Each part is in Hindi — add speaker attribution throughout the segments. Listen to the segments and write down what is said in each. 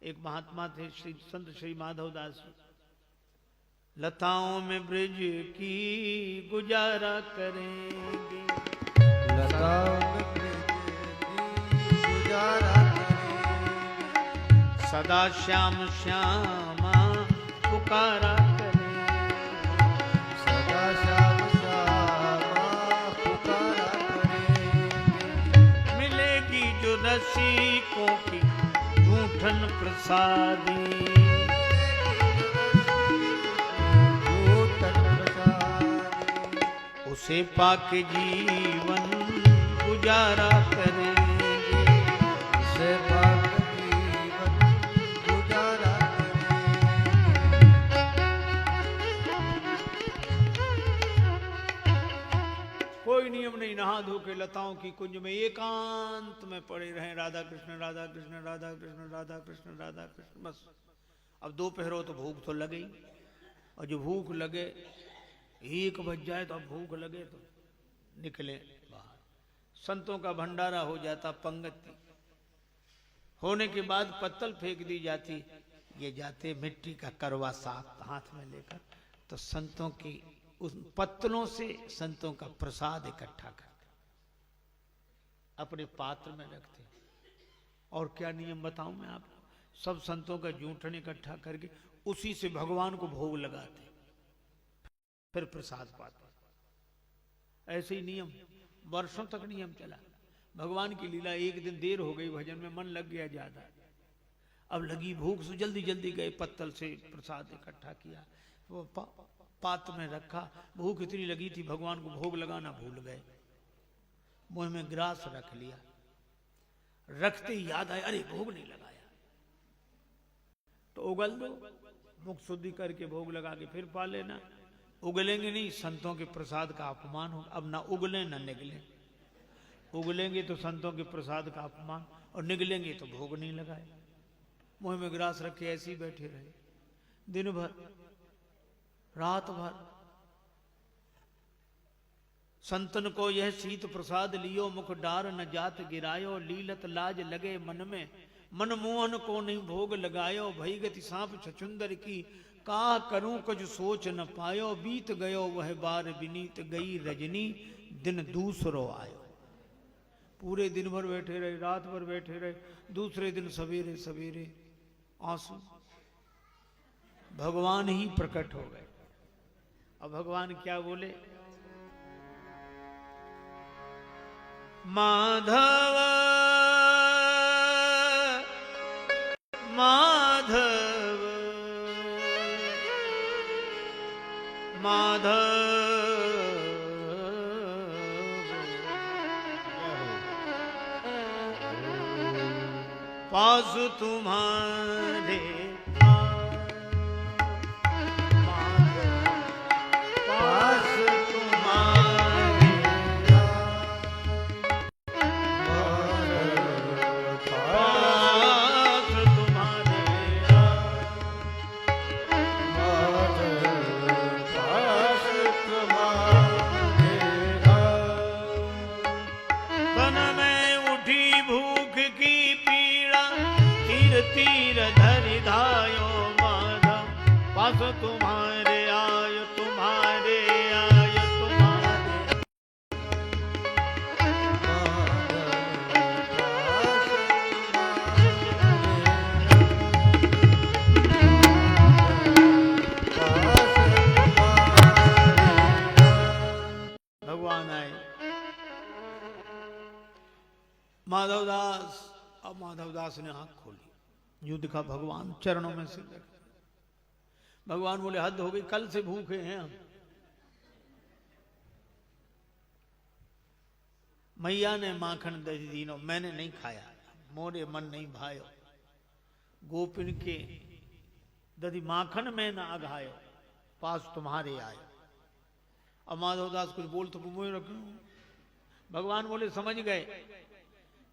Speaker 1: एक महात्मा थे श्री संत श्री माधवदास। लताओं में ब्रिज की गुजारा करेंगे,
Speaker 2: लताओं में ब्रिज की गुजारा करेंगे,
Speaker 1: सदा श्याम श्यामा पुकारा करेंगे,
Speaker 2: सदा श्याम श्यामा पुकारा करेंगे।
Speaker 1: मिलेगी जो रसिकों की झूठन प्रसादी, उसे पाके जीवन गुजारा करेंगे,
Speaker 2: उसे पाके जीवन गुजारा करेंगे।
Speaker 1: कोई नियम नहीं, नहा धो के लताओं की कुंज में एकांत में पड़े रहें, राधा कृष्ण राधा कृष्ण राधा कृष्ण राधा कृष्ण राधा कृष्ण, बस। अब दोपहर हो तो भूख तो लगे ही, और जो भूख लगे 1 बज जाए तो अब भूख लगे तो निकले बाहर। संतों का भंडारा हो जाता, पंगति होने के बाद पत्तल फेंक दी जाती, ये जाते मिट्टी का करवा साथ हाथ में लेकर, तो संतों की उस पत्तलों से संतों का प्रसाद इकट्ठा करते, अपने पात्र में रखते। और क्या नियम बताऊं मैं आपको, सब संतों का जूठन इकट्ठा करके उसी से भगवान को भोग लगाते, फिर प्रसाद पाते। ऐसे ही नियम वर्षों तक नियम चला। भगवान की लीला, एक दिन देर हो गई, भजन में मन लग गया ज्यादा, अब लगी भूख, से जल्दी जल्दी गए, पत्तल से प्रसाद इकट्ठा किया, वो पात्र में रखा। भूख इतनी लगी थी, भगवान को भोग लगाना भूल गए, मुंह में ग्रास रख लिया। रखते ही याद आया, अरे भोग नहीं लगाया, तो उगल दो, मुख शुद्धि करके भोग लगा के फिर पा लेना। उगलेंगे नहीं, संतों के प्रसाद का अपमान हो। अब ना उगले ना निगले, उगलेंगे तो संतों के प्रसाद का अपमान, और निगलेंगे तो भोग नहीं लगाए। मुंह में ग्रास रखे ऐसे ही बैठे रहे दिन भर रात भर। संतन को यह शीत प्रसाद लियो, मुख डार न जात गिरायो, लीलत लाज लगे मन में, मन मोहन को नहीं भोग लगायो। भई गति सांप छछुंदर की, का करूं कुछ सोच न पायो, बीत गयो वह बार विनीत, गई रजनी दिन दूसरो आयो। पूरे दिन भर बैठे रहे, रात भर बैठे रहे, दूसरे दिन सवेरे सवेरे आंसू, भगवान ही प्रकट हो गए। अब भगवान क्या बोले, माधव माधव माधव, पास तुम्हारे पास तुम्हारे पास तुम्हारे तन में उठी भूख की पीड़ा, तीर तीर धरि धायो माधव, पास तुम्हारे आयो तुम्हारे आयो तुम्हारे। भगवान आए, माधवदास। अब माधवदास ने आंख खोली, यूं दिखा भगवान चरणों में सिर रख। भगवान बोले, हद हो गई, कल से भूखे हैं हम। मैया ने माखन दही दीनो, मैंने नहीं खाया, मोरे मन नहीं भायो। गोपिन के दधी माखन में न अघायो, पास तुम्हारे आयो। अब माधवदास कुछ बोल तो मुंह रखो। भगवान बोले, समझ गए,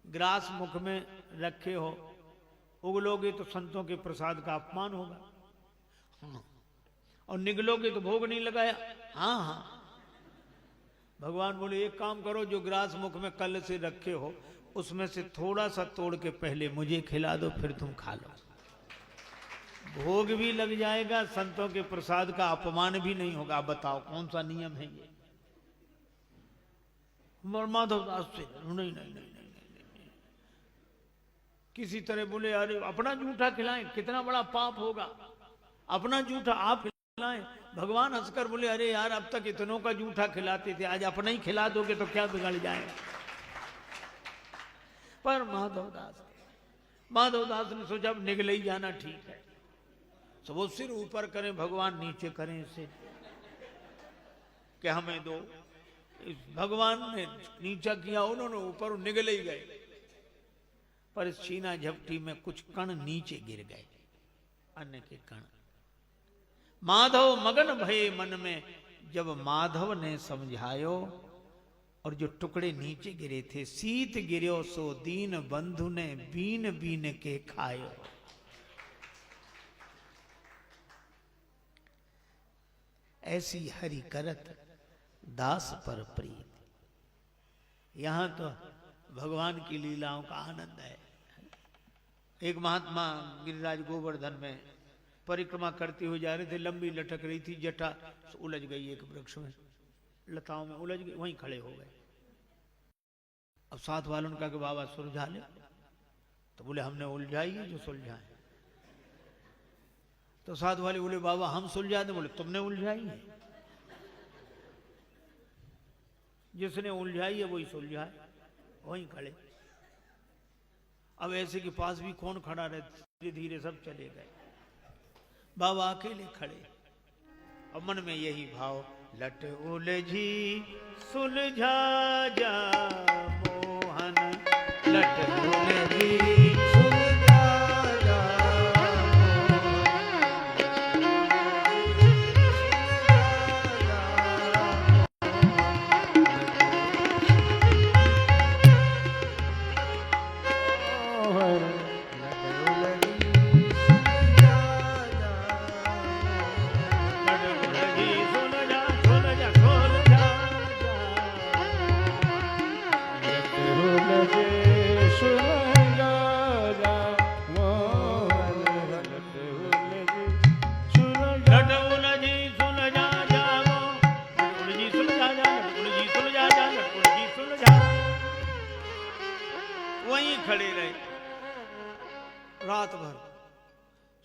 Speaker 1: ग्रास मुख में रखे हो, उगलोगे तो संतों के प्रसाद का अपमान होगा, हाँ। और निगलोगे तो भोग नहीं लगाया, हाँ हाँ। भगवान बोले, एक काम करो, जो ग्रास मुख में कल से रखे हो उसमें से थोड़ा सा तोड़ के पहले मुझे खिला दो, फिर तुम खा लो। भोग भी लग जाएगा, संतों के प्रसाद का अपमान भी नहीं होगा। आप बताओ कौन सा नियम है ये? माधवदास से नहीं नहीं नहीं नहीं नहीं, किसी तरह बोले अरे अपना जूठा खिलाएं, कितना बड़ा पाप होगा, अपना जूठा आप खिलाएं। भगवान हंसकर बोले अरे यार अब तक इतनों का जूठा खिलाते थे, आज अपना ही खिला दोगे तो क्या बिगड़ जाएगा। पर माधवदास ने सोचा अब निगले ही जाना ठीक है। तो वो सिर ऊपर करें, भगवान नीचे करें इसे कि हमें दो। इस भगवान ने नीचा किया, उन्होंने ऊपर, निगले ही गए। पर इस छीना झपटी में कुछ कण नीचे गिर गए, अन्न के कण। माधव मगन भये मन में, जब माधव ने समझायो, और जो टुकड़े नीचे गिरे थे, सीत गिरो सो दीन बंधु ने बीन बीन के खायो। ऐसी हरि करत दास पर प्रीत। यहां तो भगवान की लीलाओं का आनंद है। एक महात्मा गिरिराज गोवर्धन में परिक्रमा करते हुए जा रहे थे, लंबी लटक रही थी जटा, उलझ गई एक वृक्ष में, लताओं में उलझ गई, वहीं खड़े हो गए। अब साथ वालों ने कहा कि बाबा सुलझा ले, तो बोले हमने उलझाई है जो सुलझाए। तो साथ वाले बोले बाबा हम सुलझा दे, बोले तुमने उलझाई है, जिसने उलझाई है वही सुलझाए, वहीं खड़े। अब ऐसे के पास भी कौन खड़ा रहे, धीरे धीरे सब चले गए, बाबा अकेले खड़े। अब मन में यही भाव, लट उलझी सुलझा जा मोहन, लट उलझी सुलझा जा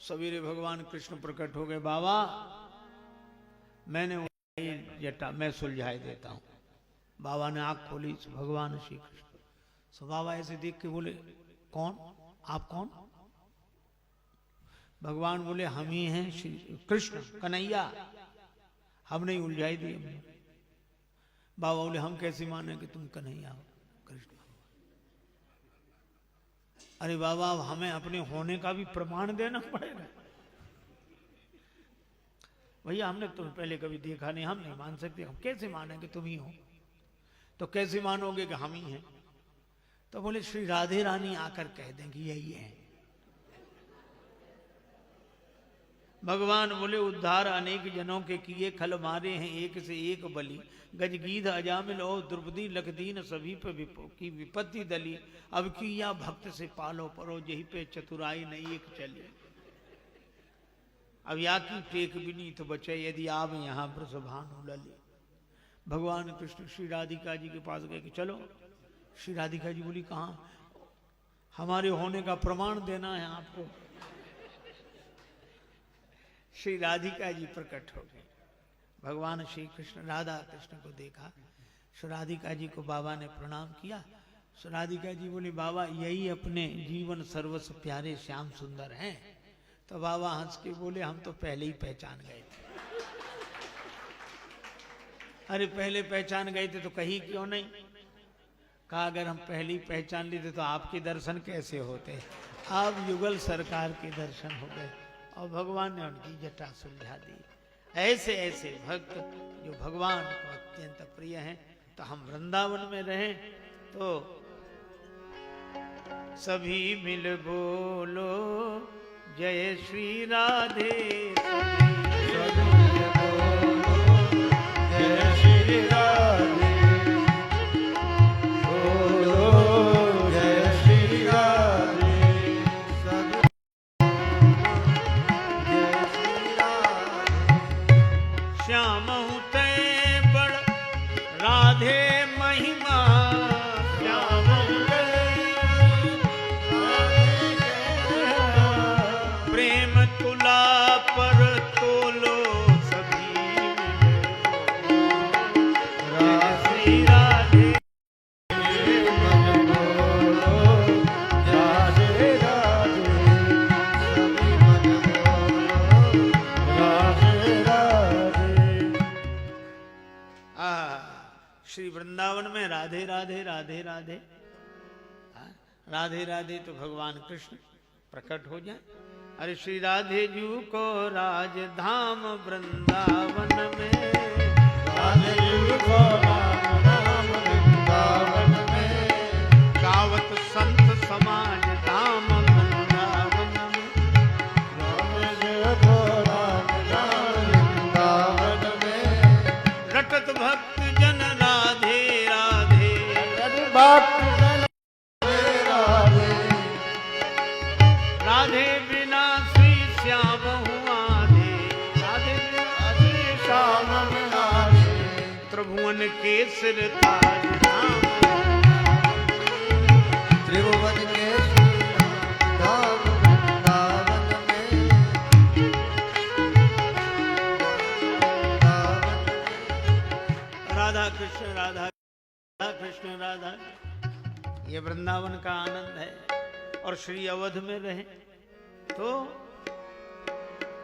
Speaker 1: सवेरे भगवान कृष्ण प्रकट हो गए। बाबा मैंने जटा मैं सुलझाए देता हूं। बाबा ने आंख खोली, भगवान श्री कृष्ण। सो बाबा ऐसे देख के बोले कौन, आप कौन? भगवान बोले हम ही हैं श्री कृष्ण कन्हैया, हमने ही उलझाई दी। बाबा बोले हम कैसे माने कि तुम कन्हैया हो, कृष्ण? अरे बाबा हमें अपने होने का भी प्रमाण देना पड़ेगा। भैया हमने तुम्हें पहले कभी देखा नहीं, हम नहीं मान सकते, हम कैसे माने कि तुम ही हो? तो कैसे मानोगे कि हम ही हैं? तो बोले श्री राधे रानी आकर कह देंगे यही है। भगवान बोले उद्धार अनेक जनों के किए, खल मारे हैं एक से एक बलि। गजगीध अजामिल और द्रुपदी लखदीन सभी पे की विपत्ति दली। अब की या भक्त से पालो परो, यही पे चतुराई नहीं एक चली। अब या की टेक बिनीत बचे, यदि आप यहाँ वृषभानु लली। भगवान कृष्ण श्री राधिका जी के पास गए कि चलो। श्री राधिका जी बोली कहाँ? हमारे होने का प्रमाण देना है आपको। श्री राधिका जी प्रकट हो गए। भगवान श्री कृष्ण राधा कृष्ण को देखा, श्री राधिका जी को बाबा ने प्रणाम किया। श्री राधिका जी बोली बाबा यही अपने जीवन सर्वस्व प्यारे श्याम सुंदर हैं। तो बाबा हंस के बोले हम तो पहले ही पहचान गए थे। अरे पहले पहचान गए थे तो कही क्यों नहीं? कहा अगर हम पहले ही पहचान लेते तो आपके दर्शन कैसे होते? आप युगल सरकार के दर्शन हो गए और भगवान ने उनकी जटा सुलझा दी। ऐसे ऐसे भक्त जो भगवान को अत्यंत प्रिय हैं। तो हम वृंदावन में रहें तो सभी मिल बोलो जय श्री राधे। सभी मिल बोलो जय श्री राधे। बोलो जय श्री राधे। वृंदावन में राधे राधे राधे राधे, राधे राधे तो भगवान कृष्ण प्रकट हो जाए। अरे श्री राधे जू को राजधाम वृंदावन में,
Speaker 2: राधे जू को राजधाम वृंदावन में,
Speaker 1: गावत संत समाज धाम वृंदावन में,
Speaker 2: राधे जू को राजधाम वृंदावन में,
Speaker 1: रटत भक्त जन राधे राधे,
Speaker 2: भक्त जन राधे,
Speaker 1: राधे बिना श्री श्याम हुआधे, राधे बिना श्री श्याम
Speaker 2: राधे,
Speaker 1: त्रिभुवन के सिर ताज धाम,
Speaker 2: त्रिभुवन के धाम वृंदावन में,
Speaker 1: राधा कृष्ण राधा कृष्ण राधा, ये वृंदावन का आनंद है। और श्री अवध में रहे तो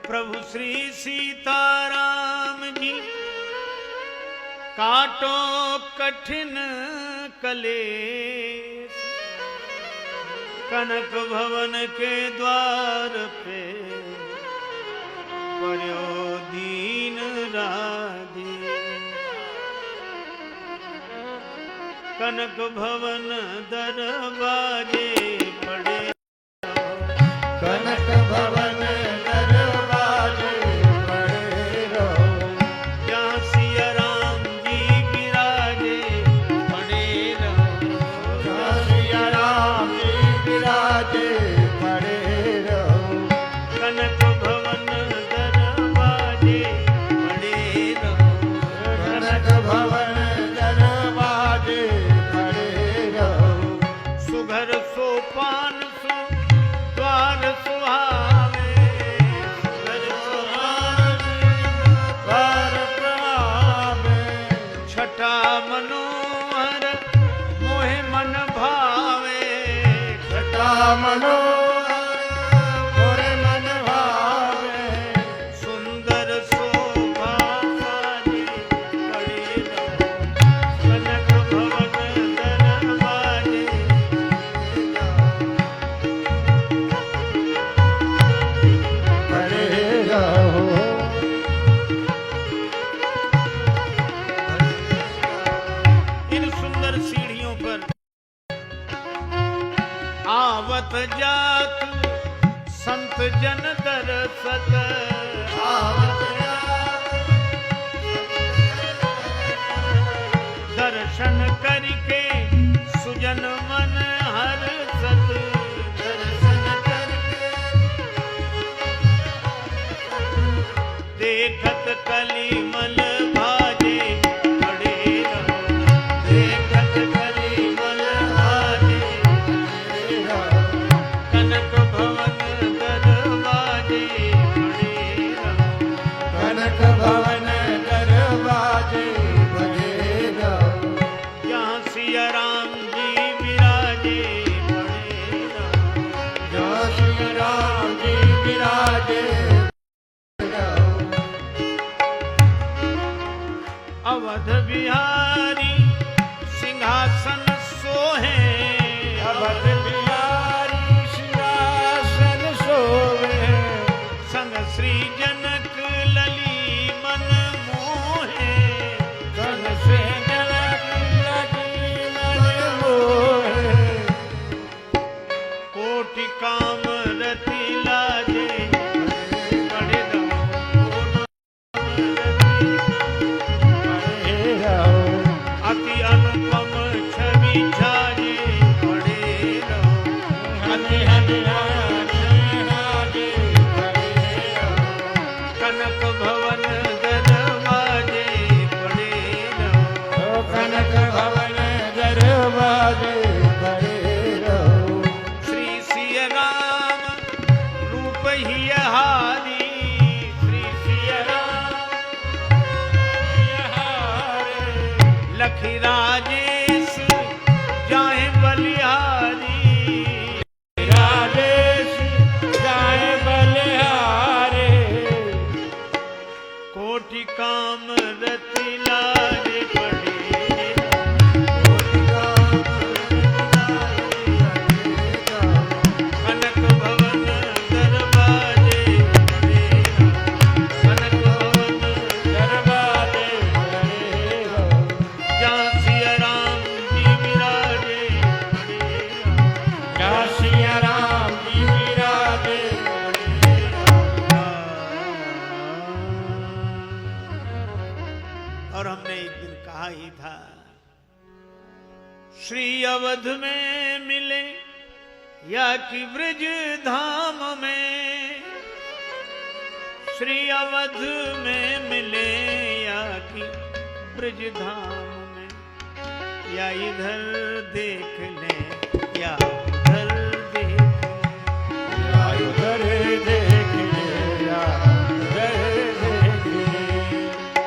Speaker 1: प्रभु श्री सीताराम जी काटो कठिन कलेश, कनक भवन के द्वार पे पर्यो दीन राधे, कनक भवन दरवाजे पड़े,
Speaker 2: कनक भवन दरवाजे पड़े रहो,
Speaker 1: जहाँ सिया राम जी विराजे पड़े रहो,
Speaker 2: जहाँ सिया राम जी विराजे पड़े रहो,
Speaker 1: कनक भवन दरवाजे पड़े रहो,
Speaker 2: कनक भवन दरवाजे पड़े रहो,
Speaker 1: सुघर सोपान सु द्वार सुहावे, सुघर सोपान
Speaker 2: द्वार प्रभावे,
Speaker 1: छठा मनोहर मोहे मन भावे,
Speaker 2: छठा मनोहर मोरे मन भावे,
Speaker 1: सुंदर शोभा साजे पड़े रहो, कनक भवन दरवाजे
Speaker 2: पड़े रहो,
Speaker 1: इन सुंदर सीढ़ियों पर आवत जात संत जन दरसत,
Speaker 2: आवत
Speaker 1: दर्शन करके सुजन मन हर्षत,
Speaker 2: दर्शन करके
Speaker 1: देखत कलिमल भाजे पड़े रहो, देखत कलिमल भाजे
Speaker 2: पड़े रहो,
Speaker 1: कनक भवन दरवाजे पड़े रहो,
Speaker 2: कनक भवन दरवाजे पड़े रहो,
Speaker 1: जहाँ सिया राम जी विराजे पड़े रहो,
Speaker 2: जहाँ श्री राम जी विराजे रहो,
Speaker 1: अवध बिहारी सिंहासन सोहे,
Speaker 2: अवध बिहारी सिंहासन सोवे,
Speaker 1: संग श्री जनक लली मन मोहे,
Speaker 2: संग से जनक लगी मन मोहे,
Speaker 1: कोटि काम रति लाजे पड़े रहो,
Speaker 2: पड़े रहो,
Speaker 1: अति अनुपम छवि छाजे पड़े रहो,
Speaker 2: हरि हरि राजे पड़े रहो,
Speaker 1: कनक भवन दरवाजे पड़े रहो,
Speaker 2: कनक भवन दरवाजे पड़े रहो,
Speaker 1: श्री सिया राम रूप ही हारी, श्री सिया राम लखी राजेश जाए बलिहारी,
Speaker 2: राजेश जाए बलिहारे,
Speaker 1: कोटि काम रति लाज पड़े, श्री अवध में मिले या कि ब्रज धाम में, श्री अवध में मिले या कि ब्रज धाम में, या इधर देख लें या उधर देख लें,
Speaker 2: या उधर देख ले या उधर देख ले।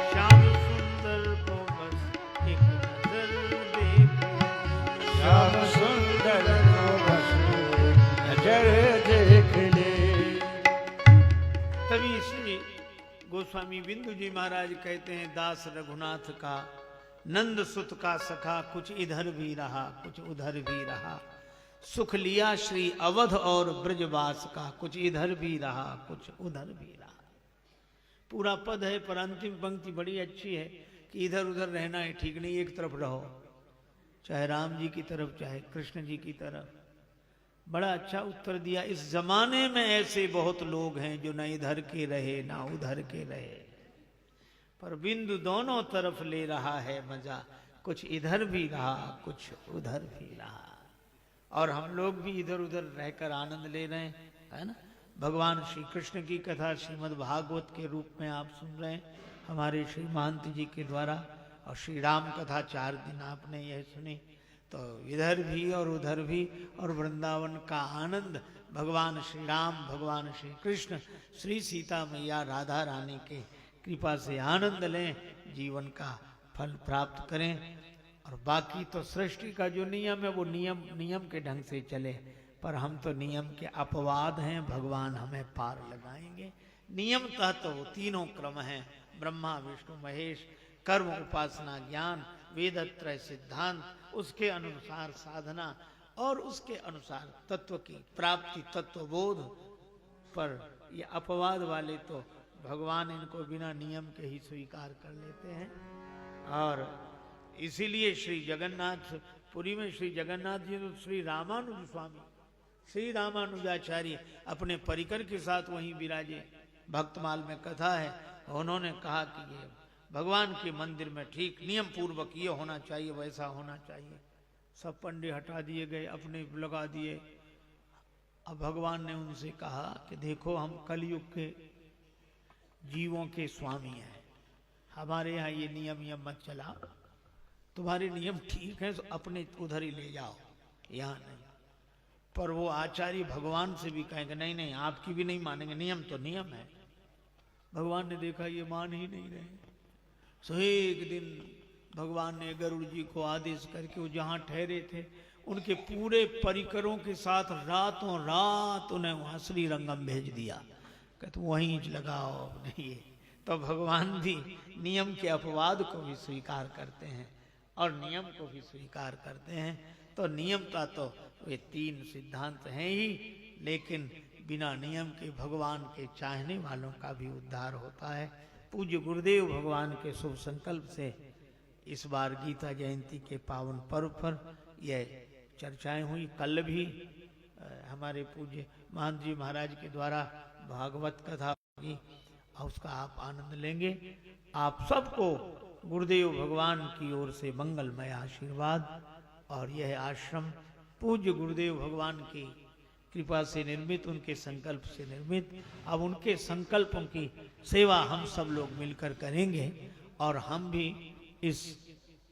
Speaker 1: श्याम सुंदर को बस एक नजर देख लें,
Speaker 2: श्याम सुंदर को बस नजर देख ले।
Speaker 1: तभी श्री गोस्वामी बिंदु जी महाराज कहते हैं, दास रघुनाथ का नंद सुत का सखा, कुछ इधर भी रहा कुछ उधर भी रहा, सुख लिया श्री अवध और ब्रजवास का, कुछ इधर भी रहा कुछ उधर भी रहा। पूरा पद है पर अंतिम पंक्ति बड़ी अच्छी है कि इधर उधर रहना है ठीक नहीं, एक तरफ रहो, चाहे राम जी की तरफ चाहे कृष्ण जी की तरफ। बड़ा अच्छा उत्तर दिया। इस जमाने में ऐसे बहुत लोग हैं जो न इधर के रहे ना उधर के रहे, पर बिंदु दोनों तरफ ले रहा है मजा, कुछ इधर भी रहा कुछ उधर भी रहा। और हम लोग भी इधर उधर रहकर आनंद ले रहे हैं, है ना। भगवान श्री कृष्ण की कथा श्रीमद् भागवत के रूप में आप सुन रहे हैं हमारे श्री महंत जी के द्वारा, और श्री राम कथा 4 दिन आपने यह सुनी। तो इधर भी और उधर भी, और वृंदावन का आनंद भगवान श्री राम, भगवान श्री कृष्ण, श्री सीता मैया राधा रानी के कृपा से आनंद लें, जीवन का फल प्राप्त करें। और बाकी तो सृष्टि का जो नियम है वो नियम के ढंग से चले, पर हम तो नियम के अपवाद हैं, भगवान हमें पार लगाएंगे। नियमतः तो वो तीनों क्रम हैं, ब्रह्मा विष्णु महेश, कर्म उपासना ज्ञान, वेदत्रय सिद्धांत, उसके अनुसार साधना और उसके अनुसार तत्व की प्राप्ति, तत्वबोध। पर ये अपवाद वाले तो भगवान इनको बिना नियम के ही स्वीकार कर लेते हैं। और इसीलिए श्री जगन्नाथ पुरी में श्री जगन्नाथ जी तो श्री रामानुज स्वामी, श्री रामानुजाचार्य अपने परिकर के साथ वहीं विराजे। भक्तमाल में कथा है, उन्होंने कहा कि ये भगवान के मंदिर में ठीक नियम पूर्वक ये होना चाहिए, वैसा होना चाहिए। सब पंडे हटा दिए गए, अपने लगा दिए। अब भगवान ने उनसे कहा कि देखो हम कलयुग के जीवों के स्वामी हैं, हमारे यहाँ ये नियम मत चलाओ, तुम्हारे नियम ठीक है तो अपने उधर ही ले जाओ, यहाँ नहीं। पर वो आचार्य भगवान से भी कहेंगे नहीं नहीं आपकी भी नहीं मानेंगे, नियम तो नियम है। भगवान ने देखा ये मान ही नहीं रहे, सो एक दिन भगवान ने गरुड़ जी को आदेश करके वो जहाँ ठहरे थे उनके पूरे परिकरों के साथ रातों रात उन्हें वहाँ श्रीरंगम भेज दिया, कहते वहीं लगाओ नहीं। तो भगवान भी नियम के अपवाद को भी स्वीकार करते हैं और नियम को भी स्वीकार करते हैं। तो नियमता तो वे 3 सिद्धांत हैं ही, लेकिन बिना नियम के भगवान के चाहने वालों का भी उद्धार होता है। पूज्य गुरुदेव भगवान के शुभ संकल्प से इस बार गीता जयंती के पावन पर्व पर यह चर्चाएं हुई। कल भी हमारे पूज्य महंत जी महाराज के द्वारा भागवत कथा होगी और उसका आप आनंद लेंगे। आप सबको गुरुदेव भगवान की ओर से मंगलमय आशीर्वाद। और यह आश्रम पूज्य गुरुदेव भगवान की कृपा से निर्मित, उनके संकल्प से निर्मित। अब उनके संकल्पों की सेवा हम सब लोग मिलकर करेंगे। और हम भी इस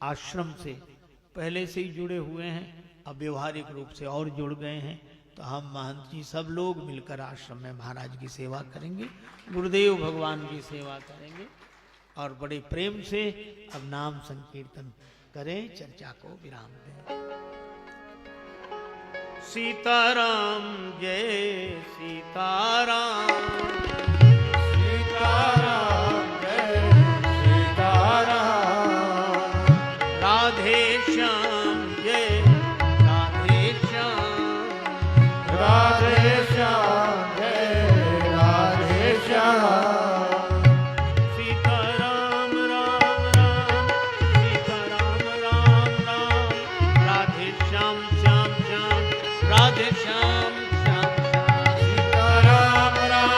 Speaker 1: आश्रम से पहले से ही जुड़े हुए हैं, अब व्यवहारिक रूप से और जुड़ गए हैं। तो हम महंत जी सब लोग मिलकर आश्रम में महाराज की सेवा करेंगे, गुरुदेव भगवान की सेवा करेंगे और बड़े प्रेम से अब नाम संकीर्तन करें, चर्चा को विराम दें। सीताराम जय सीताराम,
Speaker 2: सीताराम जय सीताराम,
Speaker 1: राधे श्याम जय राधे श्याम,
Speaker 2: राधे श्याम जय राधे श्याम,
Speaker 1: सीताराम राम राम सीताराम राम राम, राधे श्याम श्याम श्याम राधे श्याम श्याम श्याम,
Speaker 2: सीताराम राम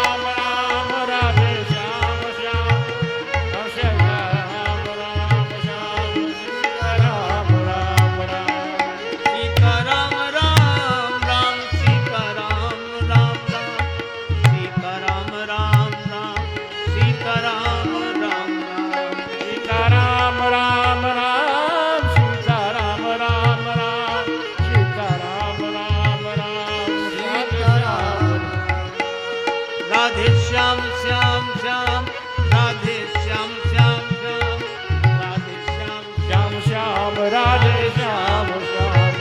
Speaker 1: राधे श्याम श्याम श्याम राधे श्याम श्याम श्याम राधे श्याम
Speaker 2: श्याम श्याम राधे श्याम श्याम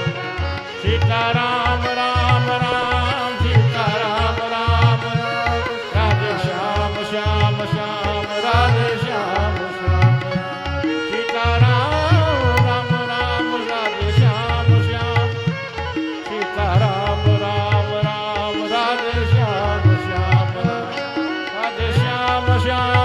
Speaker 2: सीता राम राम राम सीता राम राम राम राधे श्याम श्याम श्याम राधे श्याम श्याम सीता राम राम राम राधे श्याम श्याम सीता राम राम राम राधे श्याम श्याम राधे श्याम श्याम